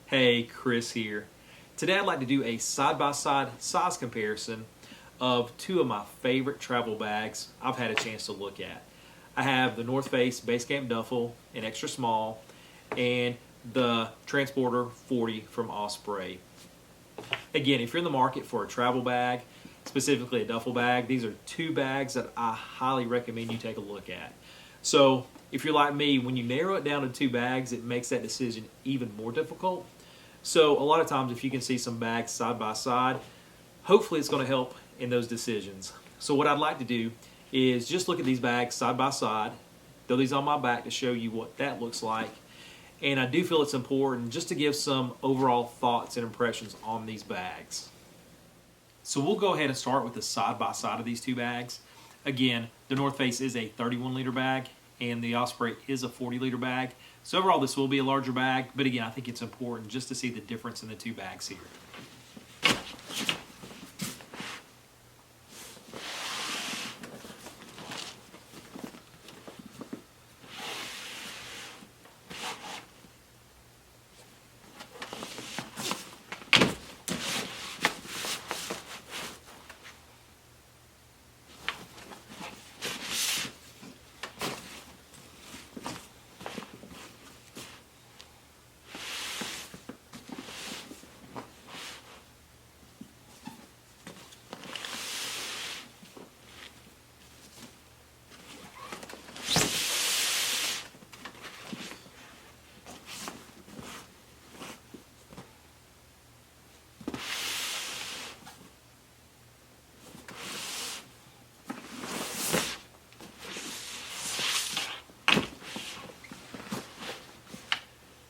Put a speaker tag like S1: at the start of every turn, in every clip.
S1: Hey, Chris here. Today I'd like to do a side-by-side size comparison of two of my favorite travel bags I've had a chance to look at. I have the North Face Basecamp Duffel in extra small and the Transporter 40 from Osprey. Again, if you're in the market for a travel bag, specifically a duffel bag, these are two bags that I highly recommend you take a look at. So if you're like me, when you narrow it down to two bags, it makes that decision even more difficult. So a lot of times if you can see some bags side by side, hopefully it's going to help in those decisions. So what I'd like to do is just look at these bags side by side, throw these on my back to show you what that looks like. And I do feel it's important just to give some overall thoughts and impressions on these bags. So we'll go ahead and start with the side by side of these two bags. Again, the North Face is a 31 liter bag and the Osprey is a 40 liter bag. So overall this will be a larger bag, but again I think it's important just to see the difference in the two bags here.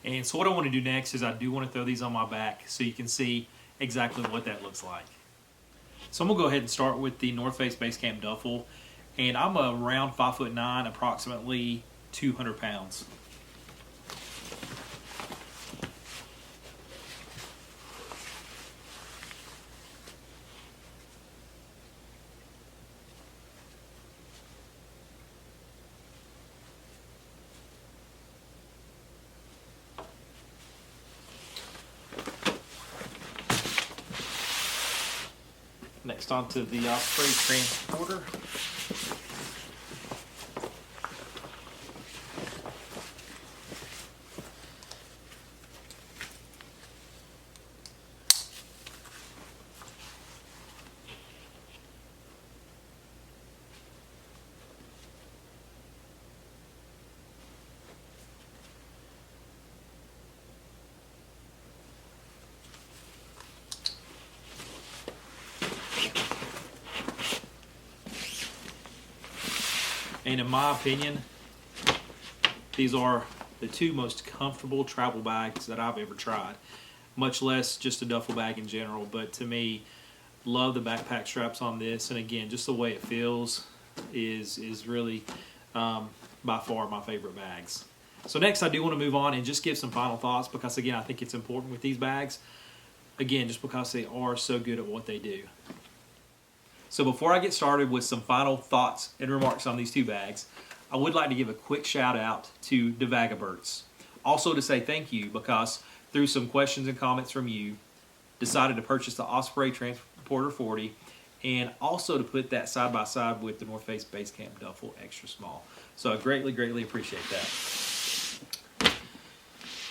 S1: And so what I want to do next is I do want to throw these on my back so you can see exactly what that looks like. So I'm going to go ahead and start with the North Face Basecamp Duffel. And I'm around 5'9", approximately 200 pounds. Next onto the Osprey Transporter. And in my opinion, these are the two most comfortable travel bags that I've ever tried, much less just a duffel bag in general. But to me, love the backpack straps on this, and again, just the way it feels is really by far my favorite bags. So next, I do want to move on and just give some final thoughts because again, I think it's important with these bags. Again, just because they are so good at what they do. So before I get started with some final thoughts and remarks on these two bags, I would like to give a quick shout out to the Vagaberts. Also to say thank you because through some questions and comments from you, decided to purchase the Osprey Transporter 40 and also to put that side by side with the North Face Basecamp Duffel extra small. So I greatly appreciate that.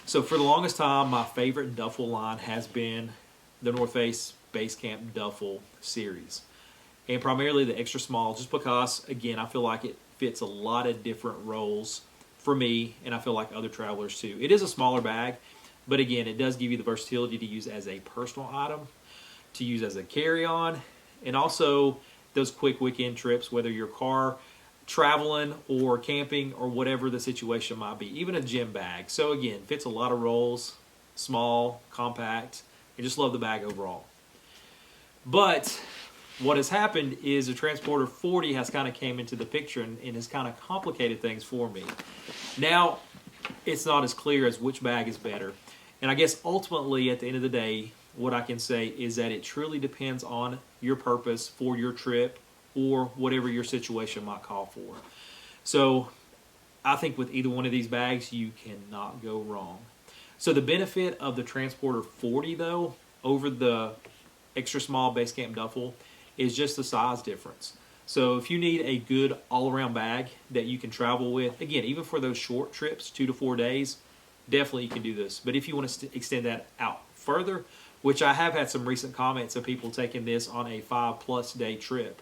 S1: So for the longest time, my favorite duffel line has been the North Face Basecamp Duffel series. And primarily the extra small, just because, again, I feel like it fits a lot of different roles for me, and I feel like other travelers too. It is a smaller bag, but again, it does give you the versatility to use as a personal item, to use as a carry-on, and also those quick weekend trips, whether you're car traveling or camping or whatever the situation might be, even a gym bag. So again, fits a lot of roles, small, compact, and just love the bag overall. But what has happened is the Transporter 40 has kind of came into the picture and has kind of complicated things for me. Now, it's not as clear as which bag is better. And I guess ultimately, at the end of the day, what I can say is that it truly depends on your purpose for your trip or whatever your situation might call for. So I think with either one of these bags, you cannot go wrong. So the benefit of the Transporter 40 though over the extra small base camp duffel is just the size difference. So if you need a good all-around bag that you can travel with, again, even for those short trips, 2 to 4 days, definitely you can do this. But if you want to extend that out further, which I have had some recent comments of people taking this on a 5+ day trip,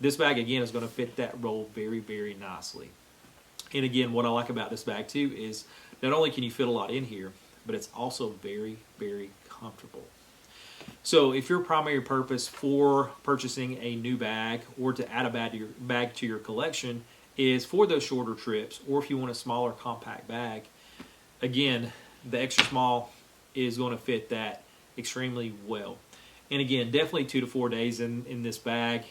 S1: this bag again is going to fit that role very, very nicely. And again, what I like about this bag too is not only can you fit a lot in here, but it's also very, very comfortable. So if your primary purpose for purchasing a new bag or to add a bag to your collection is for those shorter trips, or if you want a smaller compact bag, again, the extra small is going to fit that extremely well. And again, definitely 2 to 4 days in this bag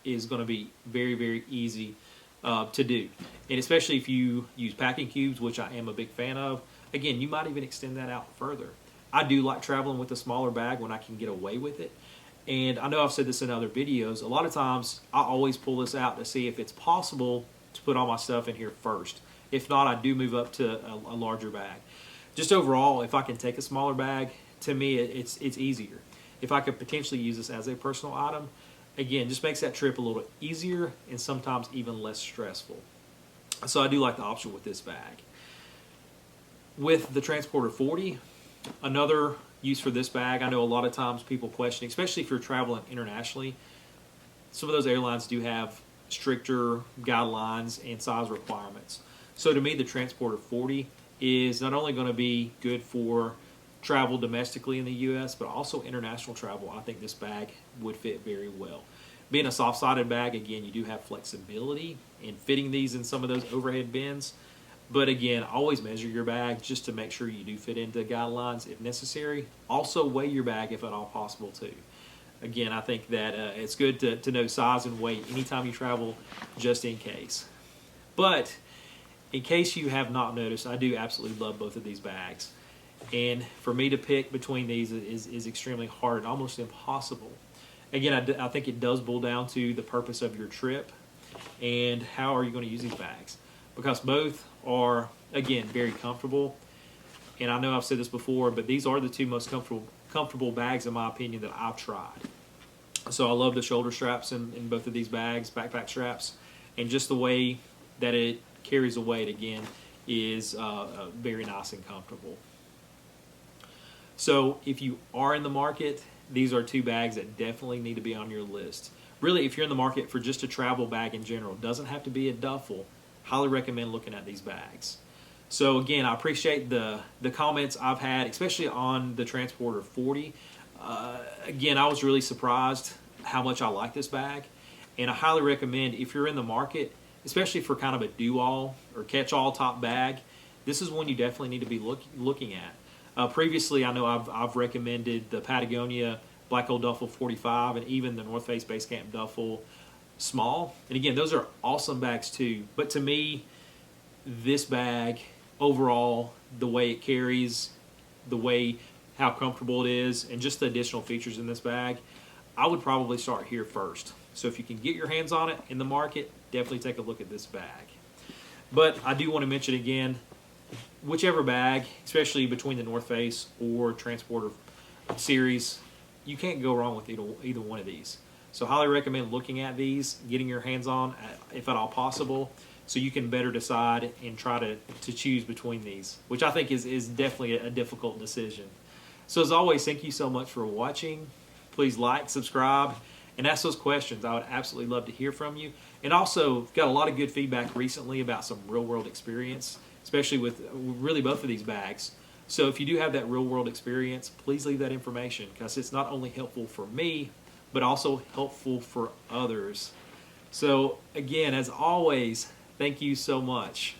S1: is going to be very, very easy to do. And especially if you use packing cubes, which I am a big fan of, again, you might even extend that out further. I do like traveling with a smaller bag when I can get away with it. And I know I've said this in other videos. A lot of times I always pull this out to see if it's possible to put all my stuff in here first. If not, I do move up to a larger bag. Just overall, if I can take a smaller bag, to me it's easier. If I could potentially use this as a personal item, again, just makes that trip a little easier and sometimes even less stressful. So I do like the option with this bag. With the Transporter 40, another use for this bag, I know a lot of times people question, especially if you're traveling internationally, some of those airlines do have stricter guidelines and size requirements. So to me, the Transporter 40 is not only going to be good for travel domestically in the U.S., but also international travel. I think this bag would fit very well. Being a soft-sided bag, again, you do have flexibility in fitting these in some of those overhead bins. But again, always measure your bag just to make sure you do fit into guidelines if necessary. Also weigh your bag if at all possible too. Again, I think that it's good to know size and weight anytime you travel, just in case. But in case you have not noticed, I do absolutely love both of these bags. And for me to pick between these is extremely hard and almost impossible. Again, I think it does boil down to the purpose of your trip and how are you going to use these bags. Because both are, again, very comfortable. And I know I've said this before, but these are the two most comfortable bags, in my opinion, that I've tried. So I love the shoulder straps in both of these bags, backpack straps. And just the way that it carries the weight, again, is very nice and comfortable. So if you are in the market, these are two bags that definitely need to be on your list. Really, if you're in the market for just a travel bag in general, it doesn't have to be a duffel, highly recommend looking at these bags. So again, I appreciate the comments I've had, especially on the Transporter 40. Again, I was really surprised how much I like this bag. And I highly recommend, if you're in the market, especially for kind of a do-all or catch-all top bag, this is one you definitely need to be looking at. Previously, I know I've recommended the Patagonia Black Hole Duffel 45 and even the North Face Base Camp Duffel Small. And again, those are awesome bags too. But to me, this bag, overall, the way it carries, how comfortable it is, and just the additional features in this bag, I would probably start here first. So if you can get your hands on it in the market, definitely take a look at this bag. But I do want to mention again, whichever bag, especially between the North Face or Transporter series, you can't go wrong with either one of these. So highly recommend looking at these, getting your hands on, if at all possible, so you can better decide and try to choose between these, which I think is definitely a difficult decision. So as always, thank you so much for watching. Please like, subscribe, and ask those questions. I would absolutely love to hear from you. And also, got a lot of good feedback recently about some real-world experience, especially with really both of these bags. So if you do have that real-world experience, please leave that information, because it's not only helpful for me, but also helpful for others. So again, as always, thank you so much.